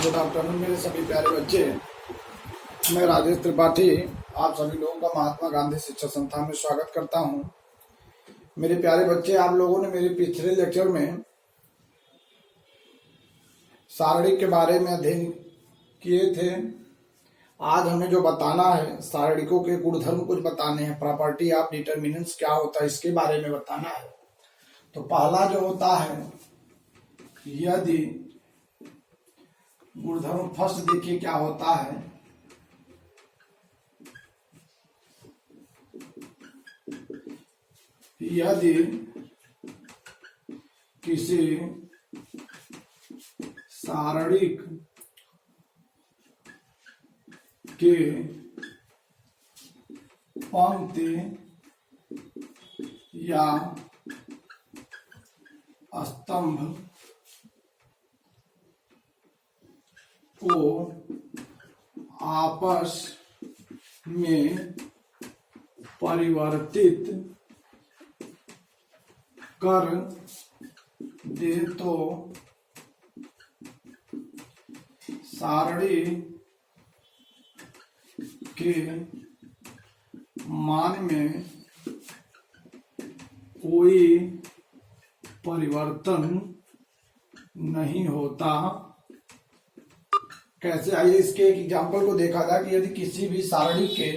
Good afternoon मेरे सभी प्यारे बच्चे। मैं राजेश त्रिपाठी आप सभी लोगों का महात्मा गांधी शिक्षा संस्थान में स्वागत करता हूं। मेरे प्यारे बच्चे, आप लोगों ने मेरे पिछले लेक्चर में सारणिक के बारे में अध्ययन किए थे। आज हमें जो बताना है, सारणिकों के गुणधर्म कुछ बताने हैं, प्रॉपर्टी ऑफ डिटर्मिनेंट्स क्या होता है इसके बारे में बताना है। तो पहला जो होता है, यदि गुणधर्म फर्स्ट देखिए क्या होता है। यदि किसी सारणिक के पंक्ति या स्तंभ को आपस में परिवर्तित कर दे तो सारणी के मान में कोई परिवर्तन नहीं होता। कैसे, आइए इसके एक एग्जाम्पल को देखा जाए कि यदि किसी भी सारणी के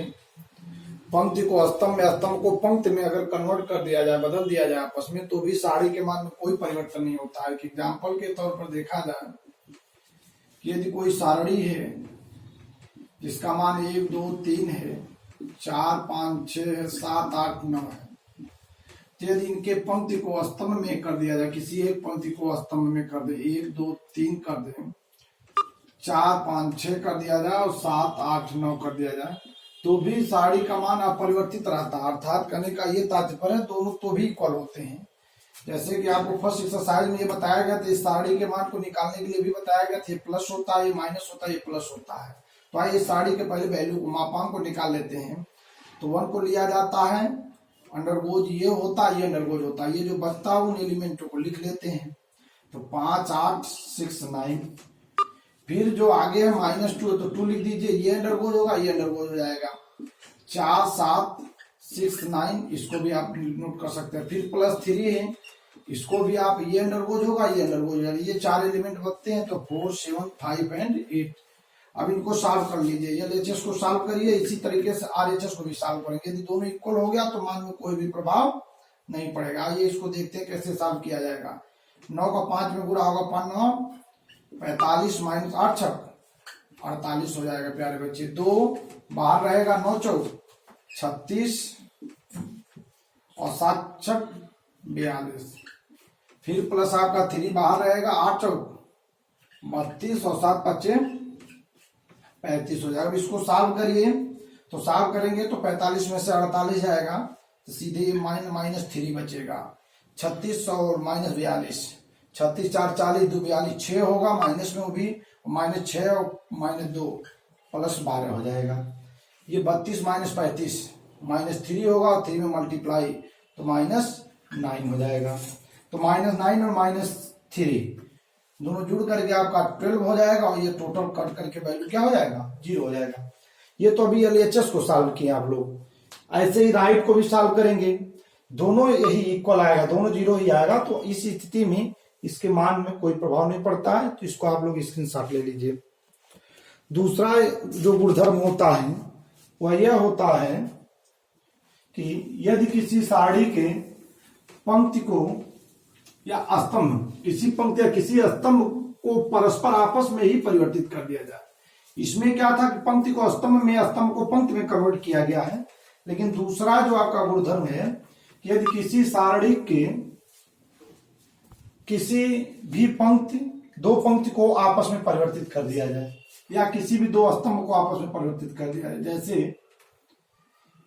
पंक्ति को स्तंभ में, स्तंभ को पंक्ति में अगर कन्वर्ट कर दिया जाए, बदल दिया जाए आपस में, तो भी सारणी के मान में कोई परिवर्तन नहीं होता है। कि एग्जाम्पल के तौर पर देखा जाए कि यदि कोई सारणी है जिसका मान 1 2 3 है, 4 5 6 7 8 9 है, तो यदि इनके पंक्ति को स्तंभ में कर दिया जाए, किसी एक पंक्ति को स्तंभ में कर दे, 1 2 3 कर दे, 4 5 6 कर दिया जाए और 7 8 9 कर दिया जाए, तो भी सारणी का मान अपरिवर्तित रहता है। अर्थात कहने का ये तात्पर्य है दोनों तो भी इक्वल होते हैं। जैसे कि आपको फर्स्ट एक्सरसाइज में ये बताया गया था, इस सारणी के मान को निकालने के लिए भी बताया गया था, ये प्लस होता है, ये माइनस होता है, ये प्लस होता है। तो आइए सारणी के पहले वैल्यू को, मापांक को निकाल लेते हैं। तो 1 को लिया जाता है, अंडरगोज ये होता है, ये अंडरगोज होता है, ये जो बचता है उन एलिमेंटों को लिख लेते हैं। तो 5 8 6 9, फिर जो आगे है -2 है तो 2 लिख दीजिए, ये अंडरगोज होगा, ये अंडरगोज हो जाएगा। 4 7 6 9, इसको भी आप नोट कर सकते हैं। फिर +3 है, इसको भी आप, ये अंडरगोज होगा, ये अंडरगोज हो जाएगा। ये 4 एलिमेंट बचते हैं, तो 4 7 5 एंड 8। अब इनको सॉल्व कर लीजिए, LHS को सॉल्व करिए, इसी तरीके से RHS को भी सॉल्व करेंगे। यदि दोनों इक्वल हो गया तो मान में कोई भी प्रभाव नहीं पड़ेगा। आइए इसको देखते हैं कैसे सॉल्व किया जाएगा। 9 का 5 में गुणा होगा, 5 9 45 - 8 6 48 हो जाएगा प्यारे बच्चे। 2 बाहर रहेगा, 9 4 36 और 7 6 42। फिर प्लस आपका 3 बाहर रहेगा, 8 4 32 और 7 5 35 हो जाएगा। अब इसको सॉल्व करिए, तो सॉल्व करेंगे तो 45 में से 48 जाएगा, तो सीधे -3 बचेगा। 36 और -42, 36 4 40 2 42 6 होगा, माइनस में वो भी -6 और -2 +12 हो जाएगा। ये 32 - 35 -3 होगा और 3 में मल्टीप्लाई तो -9 हो जाएगा। तो -9 और -3 दोनों जुड़ करके आपका 12 हो जाएगा, और ये टोटल कट करके वैल्यू क्या हो जाएगा, 0 हो जाएगा। ये तो अभी LHS को सॉल्व किए आप लोग। ऐसे ही राइट को भी सॉल्व करेंगे, दोनों यही इक्वल आएगा, दोनों 0 ही आएगा। तो इस स्थिति में इसके मान में कोई प्रभाव नहीं पड़ता है, तो इसको आप लोग स्क्रीनशॉट ले लीजिए। दूसरा जो गुणधर्म होता है वह यह होता है कि यदि किसी सारणी के पंक्ति को या स्तंभ, किसी पंक्ति या किसी स्तंभ को परस्पर आपस में ही परिवर्तित कर दिया जाए। इसमें क्या था कि पंक्ति को स्तंभ में, स्तंभ को पंक्ति में कन्वर्ट किया गया है। लेकिन दूसरा जो आपका गुणधर्म है कि यदि किसी सारणी के किसी भी पंक्ति, 2 पंक्ति को आपस में परिवर्तित कर दिया जाए, या किसी भी 2 स्तंभ को आपस में परिवर्तित कर दिया जाए। जैसे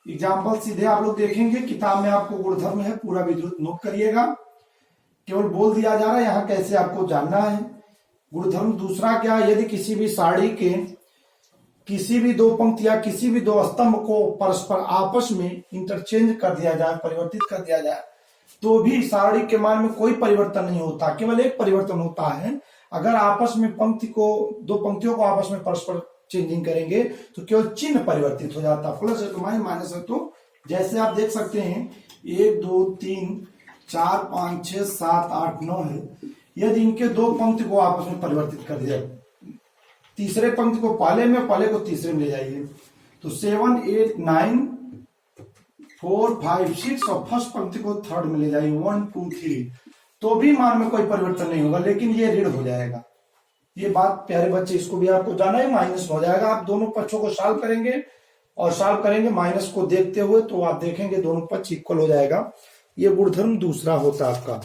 एग्जाम्पल सीधे आप लोग देखेंगे, किताब में आपको गुणधर्म है, पूरा विद्युत नोट करिएगा, केवल बोल दिया जा रहा है, यहाँ कैसे आपको जानना है। गुणधर्म दूसरा क्या है, यदि किसी भी सारणी के किसी भी 2 पंक्ति या किसी भी 2 स्तंभ को परस्पर आपस में इंटरचेंज कर दिया जाए, परिवर्तित कर दिया जाए, तो भी सारणी के मान में कोई परिवर्तन नहीं होता। केवल एक परिवर्तन होता है, अगर आपस में पंक्ति को, दो पंक्तियों को आपस में परस्पर चेंजिंग करेंगे तो केवल चिन्ह परिवर्तित हो जाता, प्लस है तो माइनस है तो। जैसे आप देख सकते हैं 1 2 3 4 5 6 7 8 9 है। यदि इनके दो पंक्ति को आपस में परिवर्तित कर दिया, तीसरे पंक्ति को पहले में, पहले को तीसरे में ले जाइए, तो 7 8 9 4 5 6 और फर्स्ट पंक्ति को थर्ड में ले जाइए 1 2 3, तो भी मान में कोई परिवर्तन नहीं होगा, लेकिन ये ऋण हो जाएगा। ये बात प्यारे बच्चे, इसको भी आपको जाना है, माइनस हो जाएगा। आप दोनों पक्षों को सॉल्व करेंगे और सॉल्व करेंगे माइनस को देखते हुए, तो आप देखेंगे दोनों पक्ष इक्वल हो जाएगा। ये गुणधर्म दूसरा होता है आपका।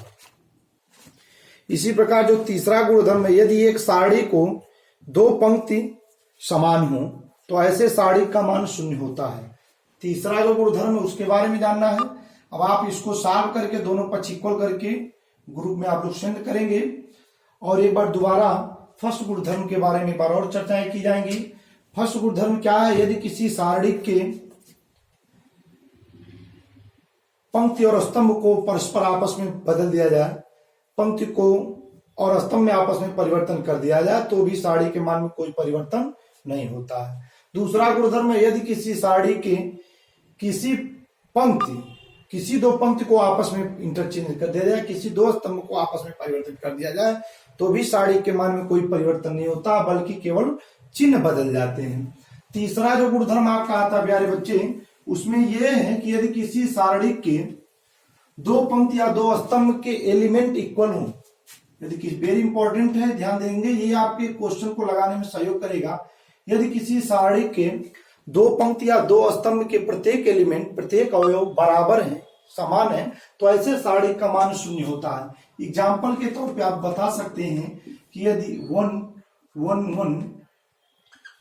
इसी प्रकार जो तीसरा गुणधर्म है, यदि एक सारणी को दो पंक्ति समान हो तो ऐसे सारणी का मान शून्य होता है। तीसरा जो गुणधर्म है उसके बारे में जानना है। अब आप इसको सॉल्व करके दोनों पक्ष इक्वल करके ग्रुप में आप लोग सेंड करेंगे और एक बार दोबारा फर्स्ट गुणधर्म के बारे में एक बार और चर्चाएं की जाएंगी। फर्स्ट गुणधर्म क्या है? यदि किसी सारणी के पंक्ति और स्तंभ को परस्पर आपस में बदल दिया जाए, पंक्ति को और स्तंभ में आपस में परिवर्तन कर दिया जाए, तो भी सारणी के मान में कोई परिवर्तन नहीं होता है। दूसरा गुणधर्म है, यदि किसी सारणी के किसी दो पंक्ति को आपस में इंटरचेंज कर दिया जाए, किसी दो स्तंभ को आपस में परिवर्तित कर दिया जाए, तो भी सारणी के मान में कोई परिवर्तन नहीं होता, बल्कि केवल चिन्ह बदल जाते हैं। तीसरा जो गुणधर्म आपका आता है प्यारे बच्चे, उसमें यह है कि यदि किसी सारणी के दो पंक्ति या दो स्तंभ के एलिमेंट इक्वल हो, यदि किसी, वेरी इंपॉर्टेंट है, ध्यान देंगे, ये आपके क्वेश्चन को लगाने में सहयोग करेगा। यदि किसी सारणी के दो पंक्ति या दो स्तंभ के प्रत्येक एलिमेंट, प्रत्येक अवयव बराबर है, समान है, तो ऐसे सारणी का मान शून्य होता है। एग्जाम्पल के तौर पे आप बता सकते हैं कि यदि 1 1 1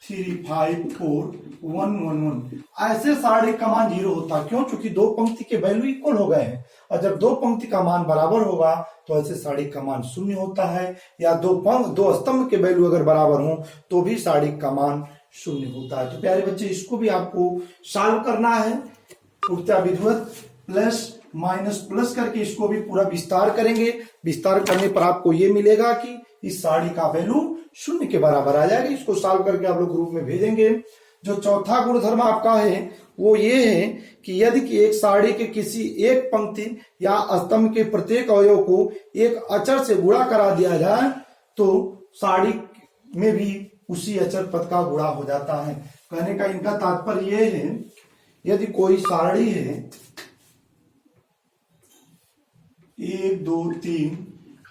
3 5 4 1 1 1, ऐसे सारणी का मान 0 होता है। क्यों? क्योंकि दो पंक्ति के वैल्यू इक्वल हो गए हैं, और जब दो पंक्ति का मान बराबर होगा तो ऐसे सारणी का मान शून्य होता है। या दो स्तंभ के वैल्यू अगर बराबर हो तो भी सारणी का मान शून्य होता है। तो प्यारे बच्चे, इसको भी आपको सॉल्व करना है। पूर्णतः विधिवत प्लस माइनस प्लस करके इसको भी पूरा विस्तार करेंगे। विस्तार करने पर आपको ये मिलेगा कि इस सारणी का वैल्यू शून्य के बराबर आ जाएगा। इसको सॉल्व करके आप लोग ग्रुप में भेजेंगे। जो चौथा गुणधर्म आपका है वो ये है कि यदि कि एक सारणी के किसी एक पंक्ति या स्तंभ के प्रत्येक अवयव को एक अचर से गुणा करा दिया जाए, तो सारणी में भी उसी अचर पद का गुणा हो जाता है। कहने का इनका तात्पर्य यह है, यदि कोई सारणी है 1 2 3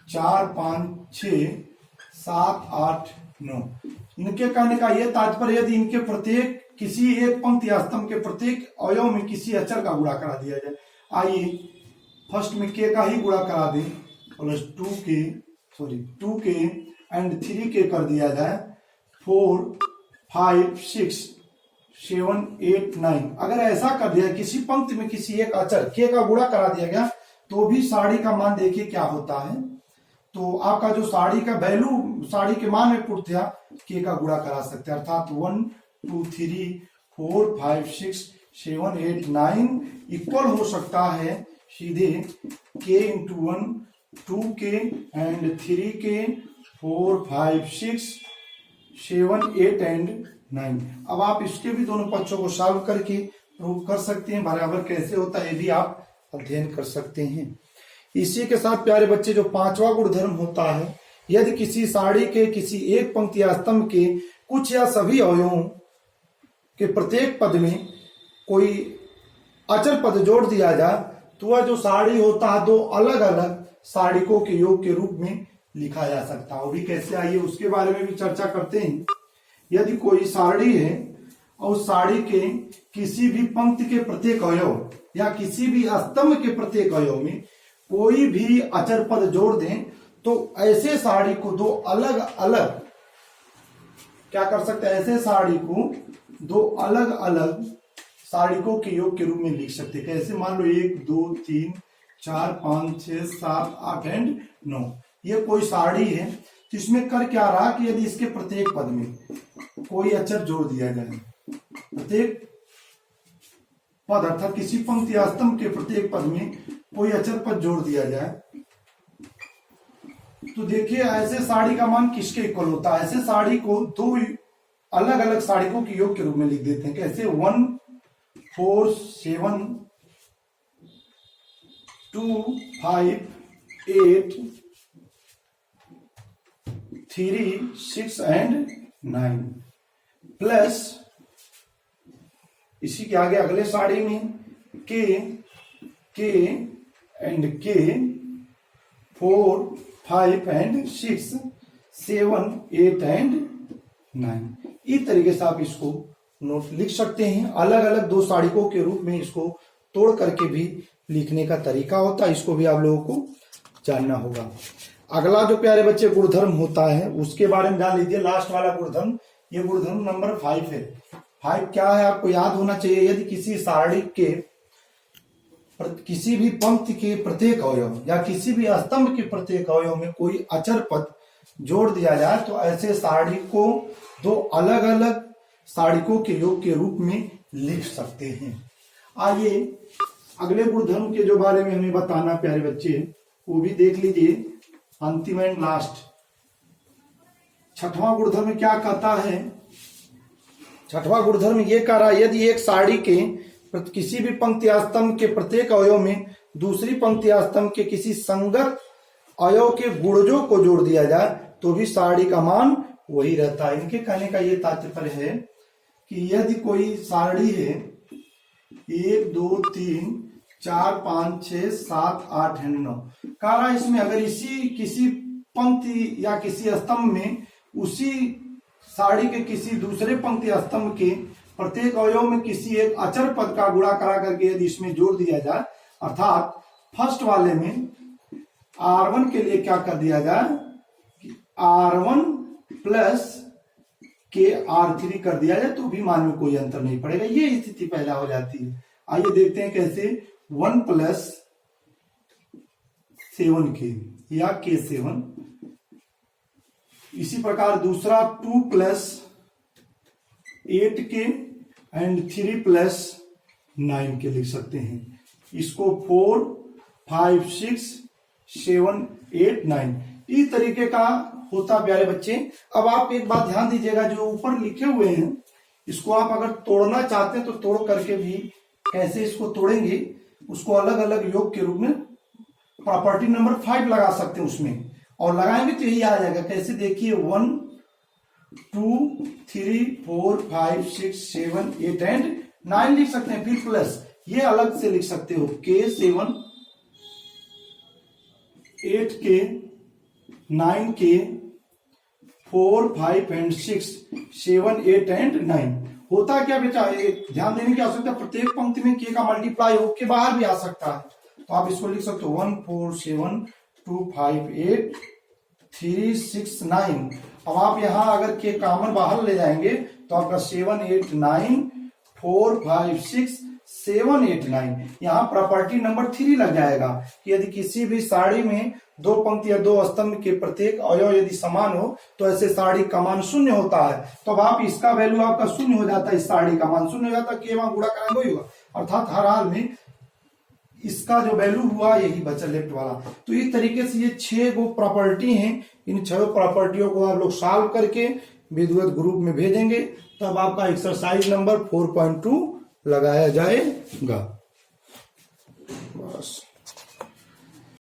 4 5 6 7 8 9, इनके कहने का यह तात्पर्य, यदि इनके प्रत्येक किसी एक पंक्ति या स्तंभ के प्रत्येक अवयव में किसी अचर का गुणा करा दिया जाए। आइए फर्स्ट में के का ही गुणा करा दें, प्लस 2k एंड 3k कर दिया जाए, 4 5 6 7 8 9। अगर ऐसा कर दिया, किसी पंक्ति में किसी एक अचर के का गुणा करा दिया गया, तो भी सारणी का मान देखिए क्या होता है। तो आपका जो सारणी का वैल्यू, सारणी के मान में पूर्णतः के का गुणा करा सकते हैं, अर्थात 1 2 3 4 5 6 7 8 9 इक्वल हो सकता है सीधे k into 1 2k and 3k 4 5 6 7 8 and 9। अब आप इसके भी दोनों पक्षों को सॉल्व करके प्रूव कर सकते हैं, बराबर कैसे होता है ये भी आप अध्ययन कर सकते हैं। इसी के साथ प्यारे बच्चे, जो पांचवा गुणधर्म होता है, यदि किसी सारणी के किसी एक पंक्ति या स्तंभ के कुछ या सभी अवयवों के प्रत्येक पद में कोई अचर पद जोड़ दिया जाए, तो वह जो सारणी होता है दो अलग अलग सारणिकों के योग के रूप में लिखा जा सकता है। वो भी कैसे, आइए उसके बारे में भी चर्चा करते हैं। यदि कोई सारणी है और उस सारणी के किसी भी पंक्ति के प्रत्येक अवयव या किसी भी स्तंभ के प्रत्येक अवयव में कोई भी अचर पद जोड़ दें, तो ऐसे सारणी को दो अलग अलग क्या कर सकते हैं, ऐसे सारणी को दो अलग अलग सारणिकों के योग के रूप में लिख सकते हैं। कैसे? मान लो 1 2 3 4 5 6 7 8 एंड 9, ये कोई सारणी है। तो इसमें कर क्या रहा कि यदि इसके प्रत्येक पद में कोई अचर जोड़ दिया जाए, प्रत्येक पद अर्थात किसी पंक्ति या स्तंभ के प्रत्येक पद में कोई अचर पद जोड़ दिया जाए, तो देखिए ऐसे साड़ी का मान किसके इक्वल होता है, ऐसे साड़ी को दो अलग अलग साड़ियों के योग के रूप में लिख देते हैं। कैसे, 1 4 7 2 5 8 3 6 एंड 9 प्लस इसी के आगे अगले साड़ी में के एंड के 4 5 एंड 6 7 8 एंड 9। इस तरीके से आप इसको नोट लिख सकते हैं। अलग अलग दो साड़ियों के रूप में इसको तोड़ करके भी लिखने का तरीका होता है, इसको भी आप लोगों को जानना होगा। अगला जो प्यारे बच्चे गुणधर्म होता है उसके बारे में जान लीजिए। लास्ट वाला गुणधर्म, ये गुणधर्म नंबर 5 है। 5 क्या है आपको याद होना चाहिए। यदि किसी सारणी के किसी भी पंक्ति के प्रत्येक अवयव या किसी भी स्तंभ के प्रत्येक अवयव में कोई अचर पद जोड़ दिया जाए तो ऐसे सारणी को दो अलग अलग साड़ियों के योग के रूप में लिख सकते हैं। आइए अगले गुणधर्म के जो बारे में हमें बताना प्यारे बच्चे वो भी देख लीजिए। अंतिम एंड लास्ट 6वां गुणधर्म क्या कहता है। 6वां गुणधर्म ये कह रहा है, यदि एक साड़ी के किसी भी पंक्ति स्तंभ के प्रत्येक अवयव में दूसरी पंक्ति स्तंभ के किसी संगत अवयव के गुणजों को जोड़ दिया जाए तो भी साड़ी का मान वही रहता है। इनके कहने का ये तात्पर्य है कि यदि कोई सारणी है 1 2 3 4 5 6 7 8 एंड 9 कह रहा है, इसमें अगर इसी किसी पंक्ति या किसी स्तंभ में उसी साड़ी के किसी दूसरे पंक्ति स्तंभ के प्रत्येक अवयव में किसी एक अचर पद का गुणा करा करके यदि इसमें जोड़ दिया जाए, अर्थात फर्स्ट वाले में R1 के लिए क्या कर दिया जाए कि R1 प्लस के R3 कर दिया जाए तो भी मान में कोई अंतर नहीं पड़ेगा। ये स्थिति पैदा हो जाती है। आइए देखते हैं कैसे। 1 प्लस 7K या K7, इसी प्रकार दूसरा 2 plus 8K and 3 plus 9K लिख सकते हैं। इसको 4 5 6 7 8 9 इस तरीके का होता प्यारे बच्चे। अब आप एक बात ध्यान दीजिएगा, जो ऊपर लिखे हुए हैं इसको आप अगर तोड़ना चाहते हैं तो तोड़ करके भी कैसे इसको तोड़ेंगे, उसको अलग अलग योग के रूप में प्रॉपर्टी नंबर 5 लगा सकते हैं उसमें, और लगाएंगे तो यही आ जाएगा। कैसे देखिए, 1 2 3 4 5 6 7 8 एंड 9 लिख सकते हैं। फिर प्लस ये अलग से लिख सकते हो, K7 8K 9K 4 5 and 6 7 8 and 9। होता क्या बेटा, ध्यान देने की आवश्यकता, प्रत्येक पंक्ति में K का मल्टीप्लाई हो के बाहर भी आ सकता है। तो आप इसको लिख सकते हो 1 4 7 2 5 8 3 6 9। अब आप यहां अगर K कॉमन बाहर ले जाएंगे तो आपका 7 8 9 4 5 6 7 8 9। यहाँ प्रॉपर्टी नंबर 3 लग जाएगा कि यदि किसी भी साड़ी में दो पंक्ति या दो स्तंभ के प्रत्येक अवयव यदि समान हो तो ऐसे साड़ी का मान 0 होता है। तो अब आप इसका वैल्यू आपका 0 हो जाता है, इस साड़ी का मान 0 हो जाता है, K वहां गुणा कराएंगे वही होगा, अर्थात हर हाल में इसका जो वैल्यू हुआ यही बचा लेफ्ट वाला। तो इस तरीके से ये 6 गो प्रॉपर्टी हैं। इन 6 प्रॉपर्टियों को आप लोग सॉल्व करके विधिवत ग्रुप में भेजेंगे, तब आपका एक्सरसाइज नंबर 4.2 लगाया जाएगा।